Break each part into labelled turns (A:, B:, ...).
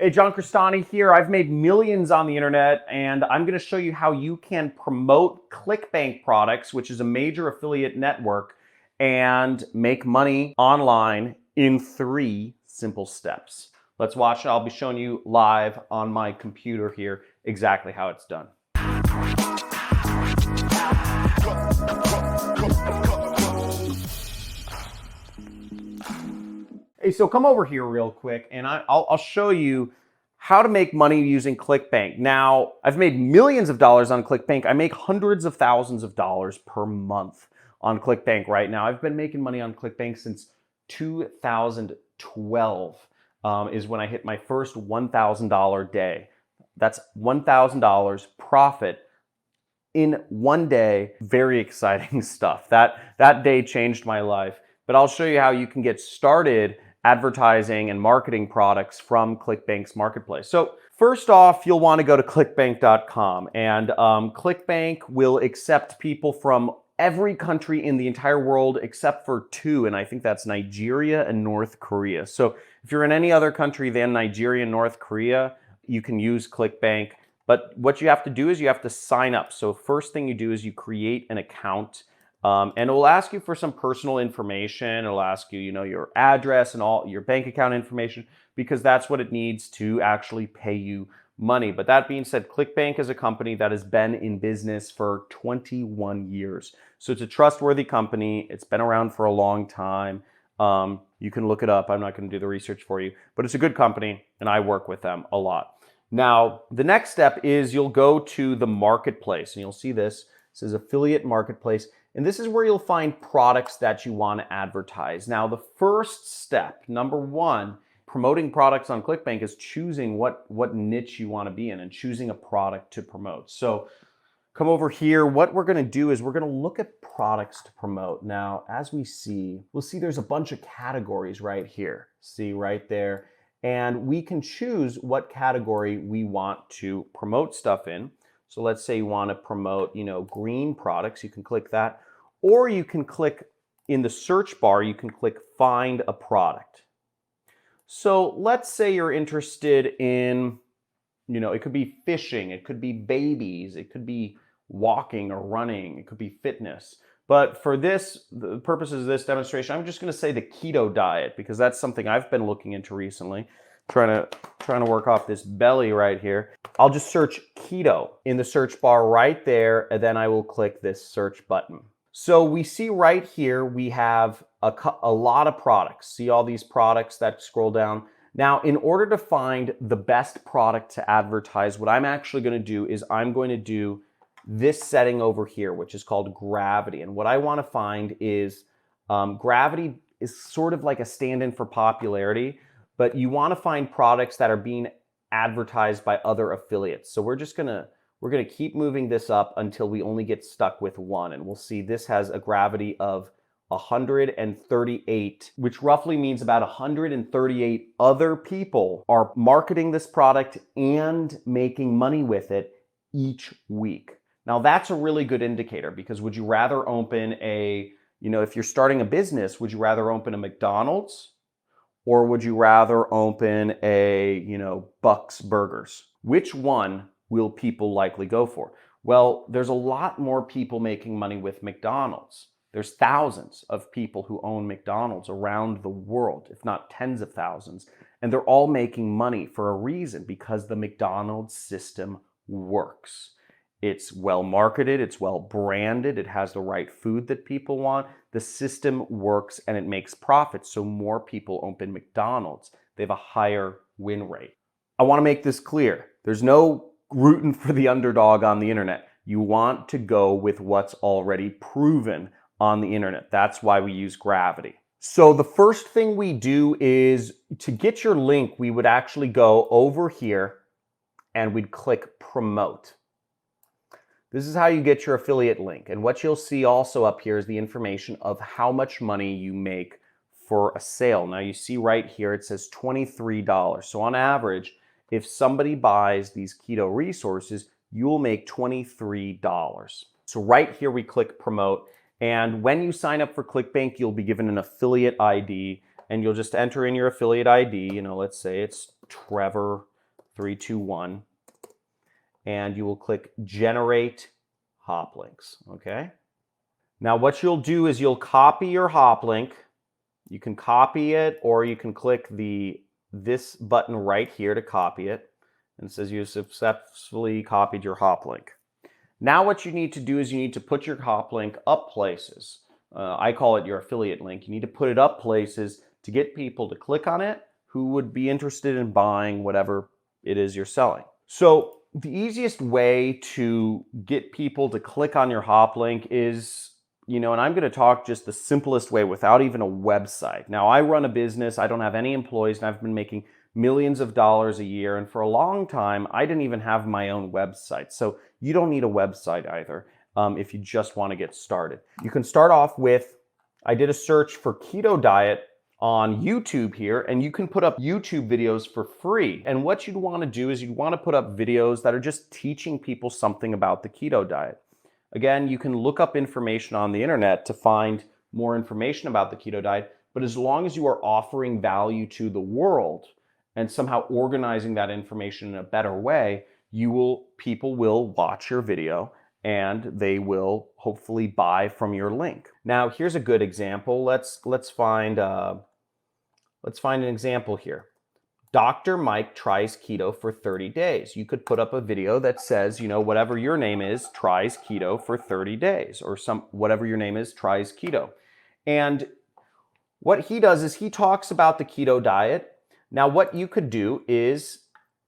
A: Hey, John Cristani here. I've made millions on the internet, and I'm going to show you how you can promote ClickBank products, which is a major affiliate network, and make money online in 3 simple steps. Let's watch. I'll be showing you live on my computer here exactly how it's done. Hey, so come over here real quick and I'll show you how to make money using ClickBank. Now, I've made millions of dollars on ClickBank. I make hundreds of thousands of dollars per month on ClickBank right now. I've been making money on ClickBank since 2012 is when I hit my first $1,000 day. That's $1,000 profit in one day. Very exciting stuff. That day changed my life. But I'll show you how you can get started advertising and marketing products from ClickBank's marketplace. So first off, you'll want to go to clickbank.com, and ClickBank will accept people from every country in the entire world except for 2, and I think that's Nigeria and North Korea. So if you're in any other country than Nigeria and North Korea, you can use ClickBank. But what you have to do is you have to sign up. So first thing you do is you create an account. And it will ask you for some personal information. It'll ask you, your address and all your bank account information, because that's what it needs to actually pay you money. But that being said, ClickBank is a company that has been in business for 21 years. So it's a trustworthy company. It's been around for a long time. You can look it up. I'm not going to do the research for you, but it's a good company and I work with them a lot. Now, the next step is you'll go to the marketplace and you'll see this. This is affiliate marketplace. And this is where you'll find products that you want to advertise. Now, the first step, number 1, promoting products on ClickBank is choosing what niche you want to be in and choosing a product to promote. So come over here. What we're going to do is we're going to look at products to promote. Now, as we'll see there's a bunch of categories right here. See right there. And we can choose what category we want to promote stuff in. So let's say you want to promote, green products. You can click that. Or you can click in the search bar, you can click find a product. So let's say you're interested in, it could be fishing, it could be babies, it could be walking or running, it could be fitness. But for the purposes of this demonstration, I'm just going to say the keto diet, because that's something I've been looking into recently. Trying to work off this belly right here. I'll just search keto in the search bar right there, and then I will click this search button. So we see right here, we have a lot of products. See all these products that scroll down. Now, in order to find the best product to advertise, what I'm actually going to do is I'm going to do this setting over here, which is called gravity. And what I want to find is gravity is sort of like a stand-in for popularity, but you want to find products that are being advertised by other affiliates. So we're going to keep moving this up until we only get stuck with 1. And we'll see this has a gravity of 138, which roughly means about 138 other people are marketing this product and making money with it each week. Now that's a really good indicator, because would you rather open if you're starting a business, would you rather open a McDonald's? Or would you rather open a, Buck's Burgers? Which one will people likely go for? Well, there's a lot more people making money with McDonald's. There's thousands of people who own McDonald's around the world, if not tens of thousands. And they're all making money for a reason, because the McDonald's system works. It's well marketed, it's well branded, it has the right food that people want. The system works and it makes profits, so more people open McDonald's. They have a higher win rate. I want to make this clear. There's no rooting for the underdog on the internet. You want to go with what's already proven on the internet. That's why we use gravity. So the first thing we do is, to get your link, we would actually go over here and we'd click promote. This is how you get your affiliate link. And what you'll see also up here is the information of how much money you make for a sale. Now you see right here, it says $23. So on average, if somebody buys these keto resources, you'll make $23. So right here, we click promote. And when you sign up for ClickBank, you'll be given an affiliate ID, and you'll just enter in your affiliate ID. Let's say it's Trevor 321, and you will click Generate Hop Links, okay? Now what you'll do is you'll copy your hop link. You can copy it, or you can click this button right here to copy it. And it says you successfully copied your hop link. Now what you need to do is you need to put your hop link up places. I call it your affiliate link. You need to put it up places to get people to click on it who would be interested in buying whatever it is you're selling. So the easiest way to get people to click on your hop link is, and I'm going to talk just the simplest way without even a website. Now, I run a business. I don't have any employees, and I've been making millions of dollars a year. And for a long time, I didn't even have my own website. So you don't need a website either if you just want to get started. You can start off with, I did a search for keto diet on YouTube here, and you can put up YouTube videos for free. And what you'd want to do is you'd want to put up videos that are just teaching people something about the keto diet. Again, you can look up information on the internet to find more information about the keto diet, but as long as you are offering value to the world and somehow organizing that information in a better way, people will watch your video and they will hopefully buy from your link. Now, here's a good example. Let's find an example here. Dr. Mike tries keto for 30 days. You could put up a video that says, whatever your name is, tries keto for 30 days, or whatever your name is, tries keto. And what he does is he talks about the keto diet. Now, what you could do is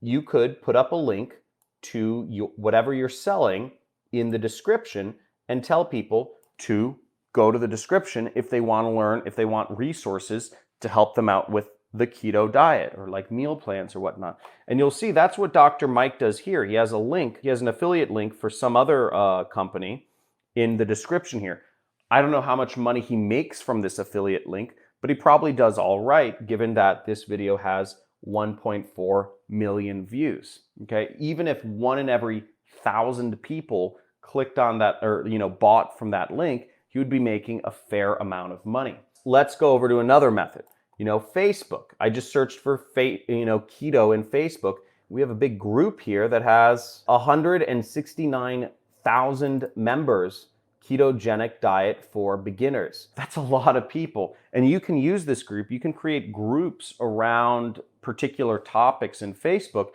A: you could put up a link to whatever you're selling in the description and tell people to go to the description if they want to learn, if they want resources to help them out with the keto diet or like meal plans or whatnot. And you'll see that's what Dr. Mike does here. He has a link, he has an affiliate link for some other company in the description here. I don't know how much money he makes from this affiliate link, but he probably does all right given that this video has 1.4 million views. Okay, even if 1 in every 1,000 people clicked on that or bought from that link, he would be making a fair amount of money. Let's go over to another method. Facebook. I just searched for keto in Facebook. We have a big group here that has 169,000 members. Ketogenic diet for beginners. That's a lot of people. And you can use this group. You can create groups around particular topics in Facebook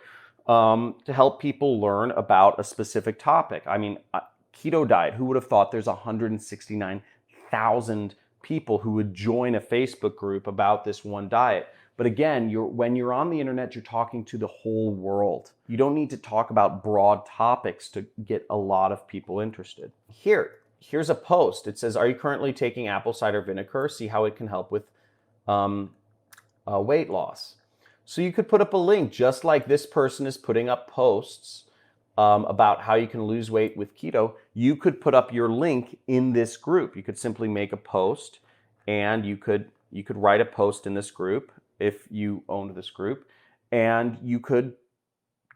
A: to help people learn about a specific topic. I mean, keto diet, who would have thought there's 169,000 people who would join a Facebook group about this one diet? But again, when you're on the internet, you're talking to the whole world. You don't need to talk about broad topics to get a lot of people interested. Here's a post. It says, are you currently taking apple cider vinegar? See how it can help with weight loss. So you could put up a link just like this person is putting up posts about how you can lose weight with keto. You could put up your link in this group. You could simply make a post, and you could write a post in this group if you owned this group, and you could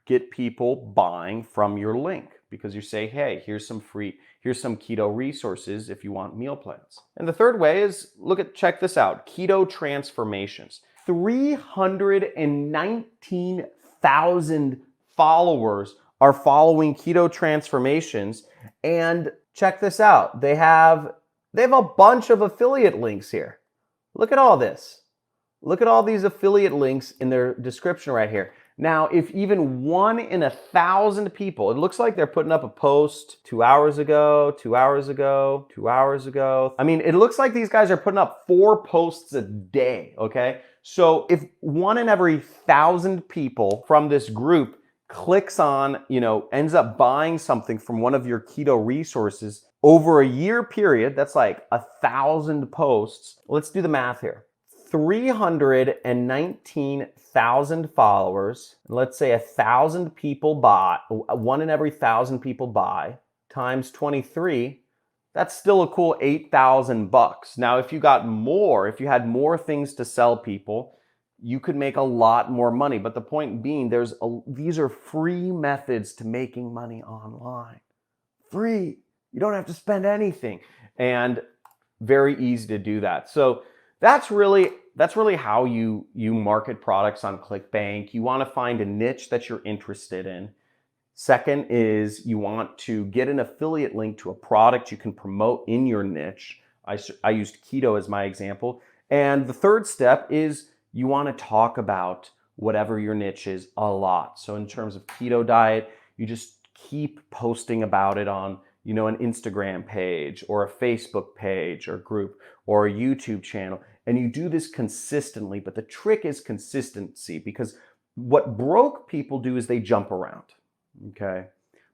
A: get people buying from your link because you say, hey, here's some keto resources if you want meal plans. And the third way is, check this out, keto transformations. 319,000 followers are following keto transformations, and check this out. They have a bunch of affiliate links here. Look at all this. Look at all these affiliate links in their description right here. Now, if even 1 in 1,000 people, it looks like they're putting up a post 2 hours ago, 2 hours ago, 2 hours ago. I mean, it looks like these guys are putting up 4 posts a day, okay? So if 1 in every 1,000 people from this group clicks on, ends up buying something from one of your keto resources over a year period, that's like 1,000 posts. Let's do the math here. 319,000 followers. Let's say 1,000 people buy, 1 in every 1,000 people buy, times 23. That's still a cool $8,000. Now, if you had more things to sell people, you could make a lot more money. But the point being, these are free methods to making money online. Free. You don't have to spend anything. And very easy to do that. So that's really really how you market products on ClickBank. You want to find a niche that you're interested in. Second is you want to get an affiliate link to a product you can promote in your niche. I used keto as my example. And the third step is you want to talk about whatever your niche is a lot. So in terms of keto diet, you just keep posting about it on, you know, an Instagram page or a Facebook page or group or a YouTube channel. And you do this consistently, but the trick is consistency, because what broke people do is they jump around. Okay?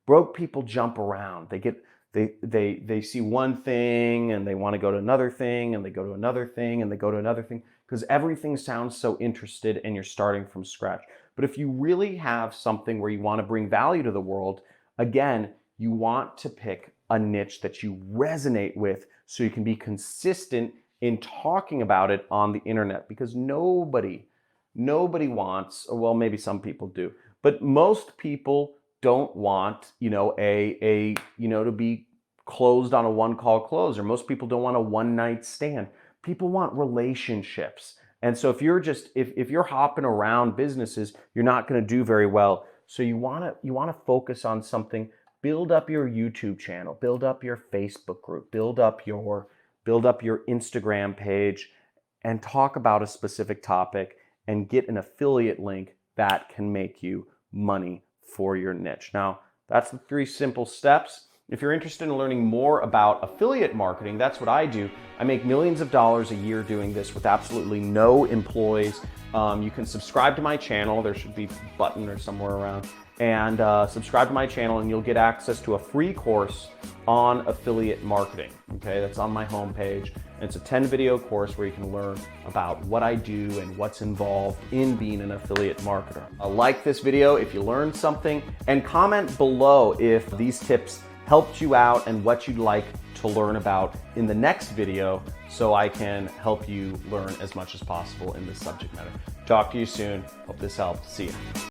A: Broke people jump around. They see one thing and they want to go to another thing and they go to another thing and they go to another thing, because everything sounds so interested and you're starting from scratch. But if you really have something where you want to bring value to the world, again, you want to pick a niche that you resonate with so you can be consistent in talking about it on the internet, because nobody wants, or well, maybe some people do, but most people don't want, you know, to be closed on a one-call close, or most people don't want a one-night stand. People want relationships. And so if you're just if you're hopping around businesses, you're not going to do very well. So you want to focus on something. Build up your YouTube channel, build up your Facebook group, build up your Instagram page, and talk about a specific topic and get an affiliate link that can make you money for your niche. Now, that's the 3 simple steps. If you're interested in learning more about affiliate marketing, that's what I do. I make millions of dollars a year doing this with absolutely no employees. You can subscribe to my channel. There should be a button or somewhere around. And subscribe to my channel and you'll get access to a free course on affiliate marketing. Okay, that's on my homepage. And it's a 10-video course where you can learn about what I do and what's involved in being an affiliate marketer. Like this video if you learned something, and comment below if these tips helped you out and what you'd like to learn about in the next video, so I can help you learn as much as possible in this subject matter. Talk to you soon. Hope this helped. See ya.